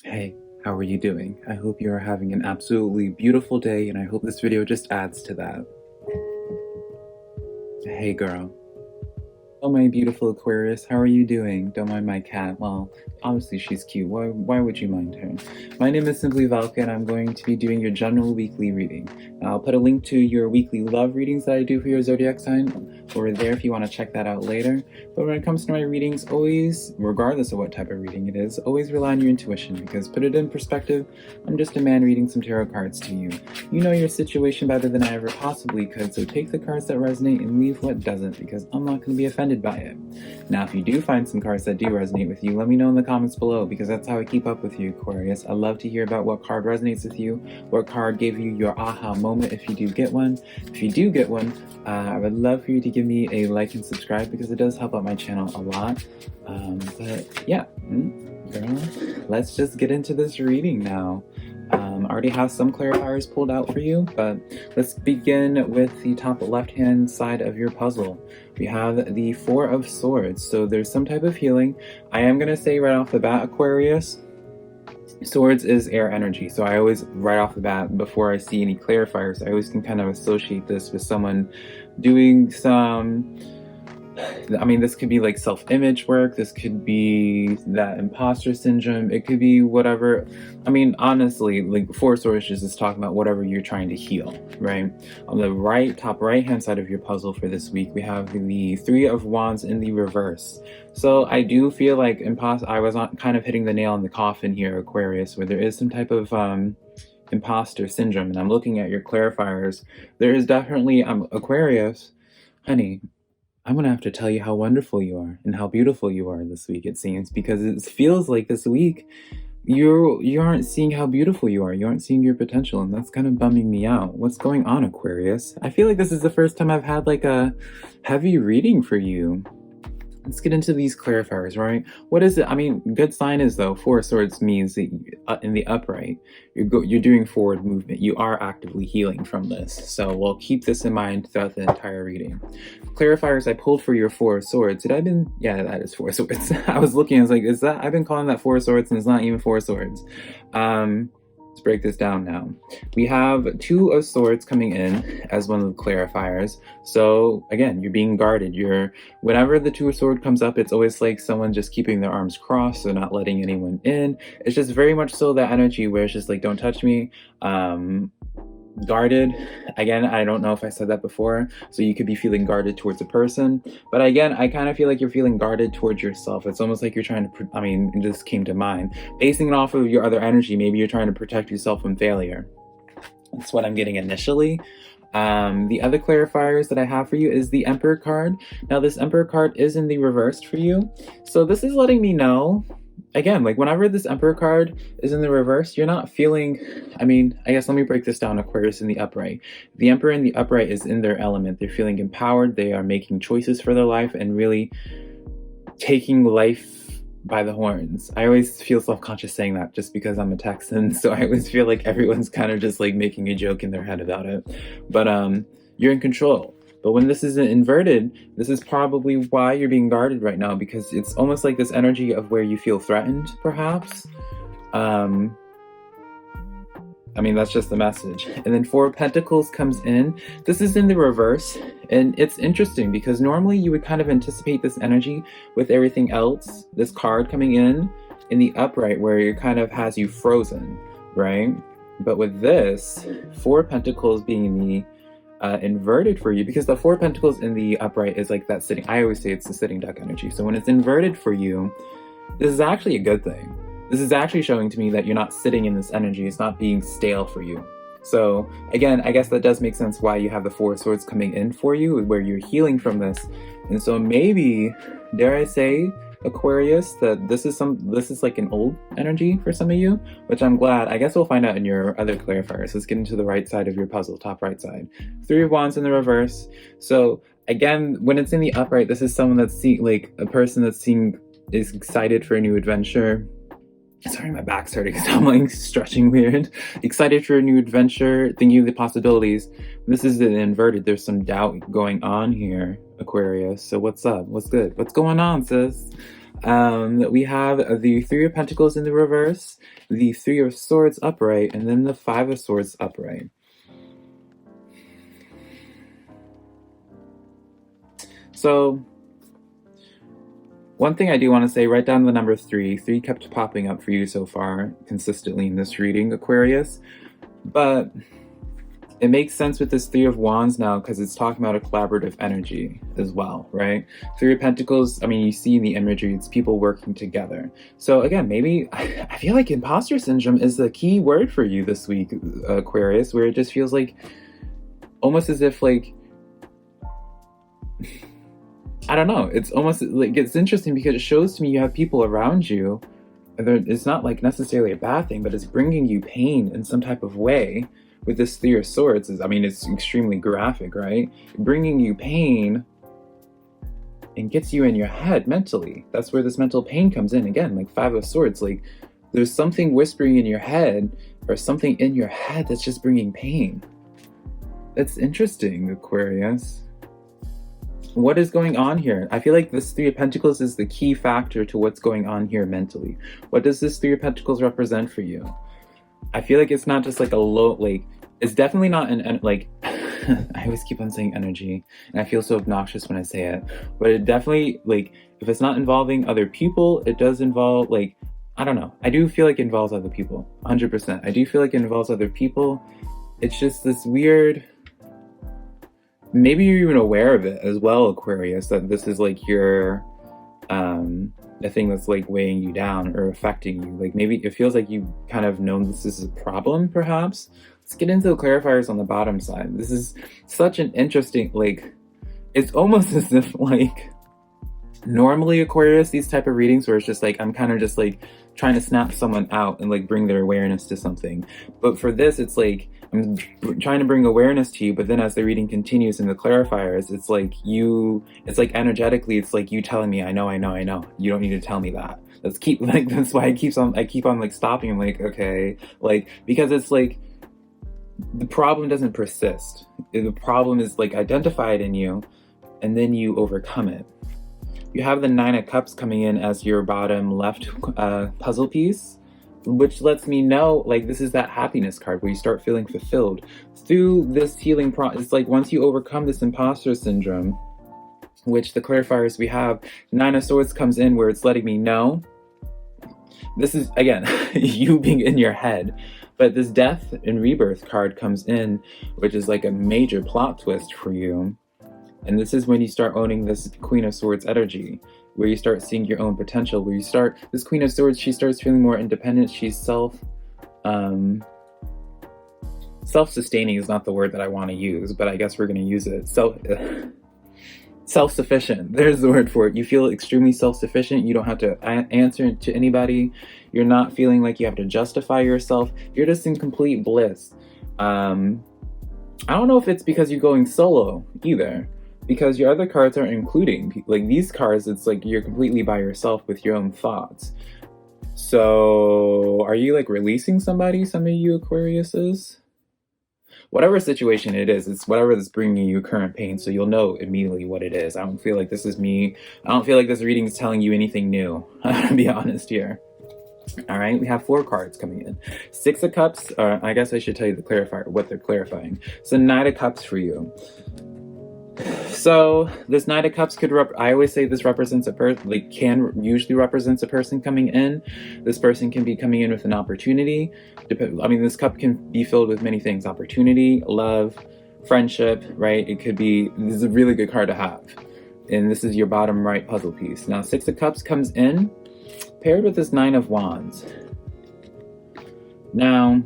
Hey, how are you doing? I hope you are having an absolutely beautiful day, and I hope this video just adds to that. Hey girl. Oh, my beautiful Aquarius, how are you doing? Don't mind my cat. Well, obviously she's cute. Why would you mind her? My name is SimplyVelca, and I'm going to be doing your general weekly reading. I'll put a link to your weekly love readings that I do for your zodiac sign over there if you want to check that out later. But when it comes to my readings, always, regardless of what type of reading it is, always rely on your intuition, because put it in perspective, I'm just a man reading some tarot cards to you. You know your situation better than I ever possibly could, so take the cards that resonate and leave what doesn't, because I'm not going to be offended by it. Now, if you do find some cards that do resonate with you, let me know in the comments below, because that's how I keep up with you, Aquarius. I love to hear about what card resonates with you, what card gave you your aha moment if you do get one. If you do get one, I would love for you to give me a like and subscribe, because it does help out my channel a lot. But yeah, girl, let's just get into this reading now. I already have some clarifiers pulled out for you, but let's begin with the top left-hand side of your puzzle. We have the Four of Swords, so there's some type of healing. I am going to say right off the bat, Aquarius, Swords is air energy, so I always, right off the bat, before I see any clarifiers, I always can kind of associate this with someone doing some... I mean, this could be like self-image work, this could be that imposter syndrome, it could be whatever. I mean, honestly, like Four Swords is just talking about whatever you're trying to heal, right? On the top right-hand side of your puzzle for this week, we have the Three of Wands in the reverse. So I do feel like I was kind of hitting the nail on the coffin here, Aquarius, where there is some type of imposter syndrome, and I'm looking at your clarifiers. There is definitely, Aquarius, honey, I'm gonna have to tell you how wonderful you are and how beautiful you are this week, it seems, because it feels like this week you aren't seeing how beautiful you are. You aren't seeing your potential, and that's kind of bumming me out. What's going on, Aquarius? I feel like this is the first time I've had like a heavy reading for you. Let's get into these clarifiers, right? What is it? I mean, good sign is, though, Four of Swords means that in the upright, you're doing forward movement. You are actively healing from this. So we'll keep this in mind throughout the entire reading. Clarifiers I pulled for your Four of Swords. Yeah, that is Four of Swords. I was looking, I was like, I've been calling that Four of Swords, and it's not even Four of Swords. Let's break this down now. We have Two of Swords coming in as one of the clarifiers. So again, you're being guarded. Whenever the Two of Swords comes up, it's always like someone just keeping their arms crossed, so not letting anyone in. It's just very much so that energy where it's just like, don't touch me. Guarded. Again, I don't know if I said that before, so you could be feeling guarded towards a person, but again, I kind of feel like you're feeling guarded towards yourself. It's almost like you're trying to, I mean, it just came to mind. Basing it off of your other energy, maybe you're trying to protect yourself from failure. That's what I'm getting initially. The other clarifiers that I have for you is the Emperor card. Now, this Emperor card is in the reversed for you, so this is letting me know, again, like whenever this Emperor card is in the reverse, you're not feeling, I mean, I guess let me break this down, Aquarius, in the upright. The Emperor in the upright is in their element. They're feeling empowered. They are making choices for their life and really taking life by the horns. I always feel self-conscious saying that just because I'm a Texan, so I always feel like everyone's kind of just like making a joke in their head about it. But you're in control. But when this is inverted, this is probably why you're being guarded right now, because it's almost like this energy of where you feel threatened, perhaps. I mean, that's just the message. And then Four of Pentacles comes in. This is in the reverse, and it's interesting because normally you would kind of anticipate this energy with everything else, this card coming in the upright where it kind of has you frozen, right? But with this, Four of Pentacles being the inverted for you, because the Four of Pentacles in the upright is like that sitting, I always say it's the sitting duck energy. So when it's inverted for you, this is actually a good thing. This is actually showing to me that you're not sitting in this energy. It's not being stale for you. So again, I guess that does make sense why you have the Four of Swords coming in for you, where you're healing from this. And so maybe, dare I say, Aquarius, that this is like an old energy for some of you, which I'm glad. I guess we'll find out in your other clarifiers. Let's get into the right side of your puzzle, top right side. Three of Wands in the reverse. So again, when it's in the upright, this is someone that's like a person that's is excited for a new adventure. Sorry, my back's hurting because I'm like stretching weird. Excited for a new adventure, thinking of the possibilities. This is an inverted. There's some doubt going on here, Aquarius. So what's up? What's good? What's going on, sis? We have the Three of Pentacles in the reverse, the Three of Swords upright, and then the Five of Swords upright. So, one thing I do want to say, write down the number 3. 3 kept popping up for you so far, consistently in this reading, Aquarius. But it makes sense with this Three of Wands now because it's talking about a collaborative energy as well, right? Three of Pentacles, I mean, you see in the imagery, it's people working together. So again, maybe, I feel like imposter syndrome is the key word for you this week, Aquarius, where it just feels like, almost as if like, I don't know, it's almost like, it's interesting because it shows to me you have people around you, and it's not like necessarily a bad thing, but it's bringing you pain in some type of way. With this Three of Swords, I mean, it's extremely graphic, right? Bringing you pain and gets you in your head mentally. That's where this mental pain comes in again, like Five of Swords. Like there's something whispering in your head or something in your head that's just bringing pain. That's interesting, Aquarius. What is going on here? I feel like this Three of Pentacles is the key factor to what's going on here mentally. What does this Three of Pentacles represent for you? I feel like it's not just like a low, like, it's definitely not an like, I always keep on saying energy, and I feel so obnoxious when I say it, but it definitely, like, if it's not involving other people, it does involve, like, I don't know. I do feel like it involves other people, 100%. I do feel like it involves other people. It's just this weird, maybe you're even aware of it as well, Aquarius, that this is like your, the thing that's like weighing you down or affecting you. Like maybe it feels like you've kind of known this is a problem, perhaps. Let's get into the clarifiers on the bottom side. This is such an interesting, like, it's almost as if like, normally Aquarius, these type of readings where it's just like, I'm kind of just like trying to snap someone out and like bring their awareness to something. But for this, it's like, I'm trying to bring awareness to you, but then as the reading continues in the clarifiers, it's like it's like energetically, it's like you telling me, I know. You don't need to tell me that. That's why I keep on like stopping. I'm like, okay, like, because it's like, the problem doesn't persist. The problem is like identified in you, and then you overcome it. You have the Nine of Cups coming in as your bottom left puzzle piece, which lets me know, like, this is that happiness card where you start feeling fulfilled. Through this healing process, it's like once you overcome this imposter syndrome, which the clarifiers we have, Nine of Swords comes in where it's letting me know, this is, again, you being in your head. But this Death and Rebirth card comes in, which is like a major plot twist for you. And this is when you start owning this Queen of Swords energy, where you start seeing your own potential, where you start, this Queen of Swords, she starts feeling more independent. She's self-sustaining is not the word that I want to use, but I guess we're going to use it. Self-sufficient. There's the word for it. You feel extremely self-sufficient. You don't have to answer to anybody. You're not feeling like you have to justify yourself. You're just in complete bliss. I don't know if it's because you're going solo either, because your other cards aren't including, like these cards, it's like you're completely by yourself with your own thoughts. So are you like releasing somebody, some of you Aquariuses? Whatever situation it is, it's whatever that's bringing you current pain, so you'll know immediately what it is. I don't feel like this is me. I don't feel like this reading is telling you anything new. I'm gonna be honest here. All right, we have 4 cards coming in. Six of Cups, I guess I should tell you the clarifier, what they're clarifying. So Knight of Cups for you. So this Knight of Cups could, I always say this represents a person, like can usually represents a person coming in. This person can be coming in with an opportunity. I mean, this cup can be filled with many things: opportunity, love, friendship, right? It could be, this is a really good card to have. And this is your bottom right puzzle piece. Now, Six of Cups comes in, paired with this Nine of Wands. Now,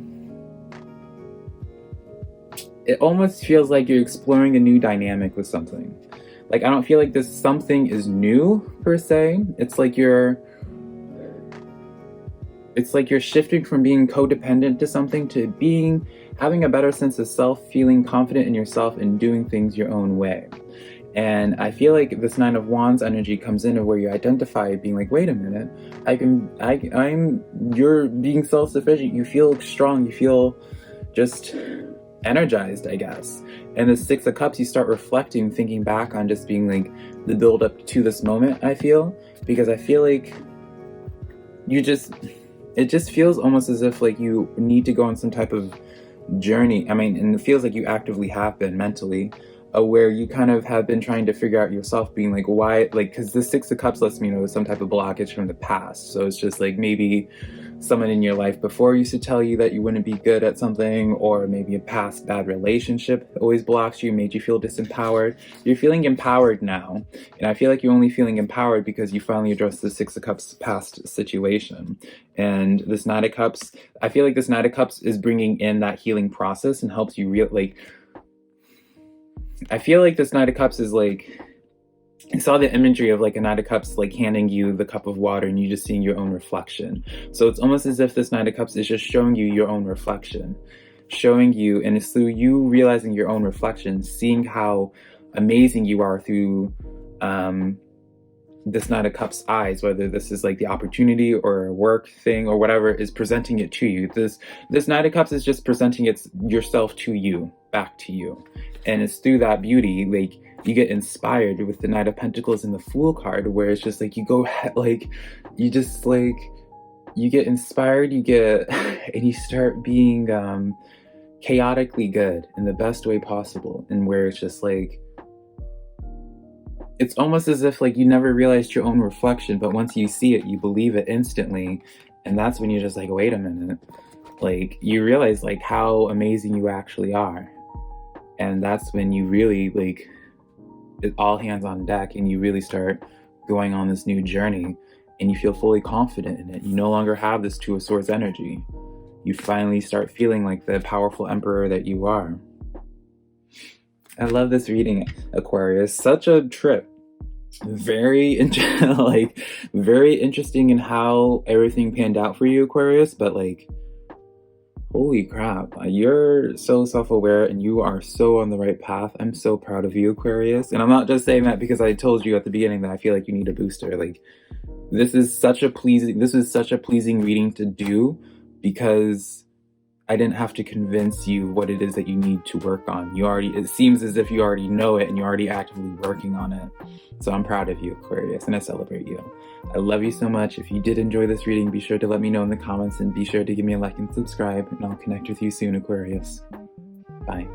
it almost feels like you're exploring a new dynamic with something. Like, I don't feel like this something is new, per se. It's like you're shifting from being codependent to something to having a better sense of self, feeling confident in yourself and doing things your own way. And I feel like this Nine of Wands energy comes in where you identify being like, wait a minute, you're being self-sufficient. You feel strong. You feel just energized, I guess. And the Six of Cups, you start reflecting, thinking back on just being like the build up to this moment, I feel, because I feel like it just feels almost as if like you need to go on some type of journey. I mean, and it feels like you actively have been mentally, where you kind of have been trying to figure out yourself, being like, why, like, because the Six of Cups lets me know some type of blockage from the past. So it's just like maybe someone in your life before used to tell you that you wouldn't be good at something, or maybe a past bad relationship always blocks you, made you feel disempowered. You're feeling empowered now, and I feel like you're only feeling empowered because you finally addressed the Six of Cups past situation. And this Knight of Cups, I feel like this Knight of Cups is bringing in that healing process and helps you I feel like this Knight of Cups is like, I saw the imagery of like a Knight of Cups like handing you the cup of water and you just seeing your own reflection. So it's almost as if this Knight of Cups is just showing you your own reflection, showing you, and it's through you realizing your own reflection, seeing how amazing you are through this Knight of Cups eyes, whether this is like the opportunity or a work thing or whatever is presenting it to you. This Knight of Cups is just presenting yourself to you, back to you. And it's through that beauty, like, you get inspired with the Knight of Pentacles and the Fool card, where it's just like you go like you just like you get inspired, you get and you start being chaotically good in the best way possible, and where it's just like it's almost as if like you never realized your own reflection, but once you see it, you believe it instantly. And that's when you're just like, wait a minute, like you realize like how amazing you actually are. And that's when you really like, it's all hands on deck, and you really start going on this new journey, and you feel fully confident in it. You no longer have this Two of Swords energy. You finally start feeling like the powerful emperor that you are. I love this reading, Aquarius. Such a trip. Very very interesting in how everything panned out for you, Aquarius, but like, holy crap, you're so self-aware and you are so on the right path. I'm so proud of you, Aquarius. And I'm not just saying that because I told you at the beginning that I feel like you need a booster. Like, this is such a pleasing reading to do, because I didn't have to convince you what it is that you need to work on. It seems as if you already know it and you're already actively working on it. So I'm proud of you, Aquarius, and I celebrate you. I love you so much. If you did enjoy this reading, be sure to let me know in the comments, and be sure to give me a like and subscribe, and I'll connect with you soon, Aquarius. Bye.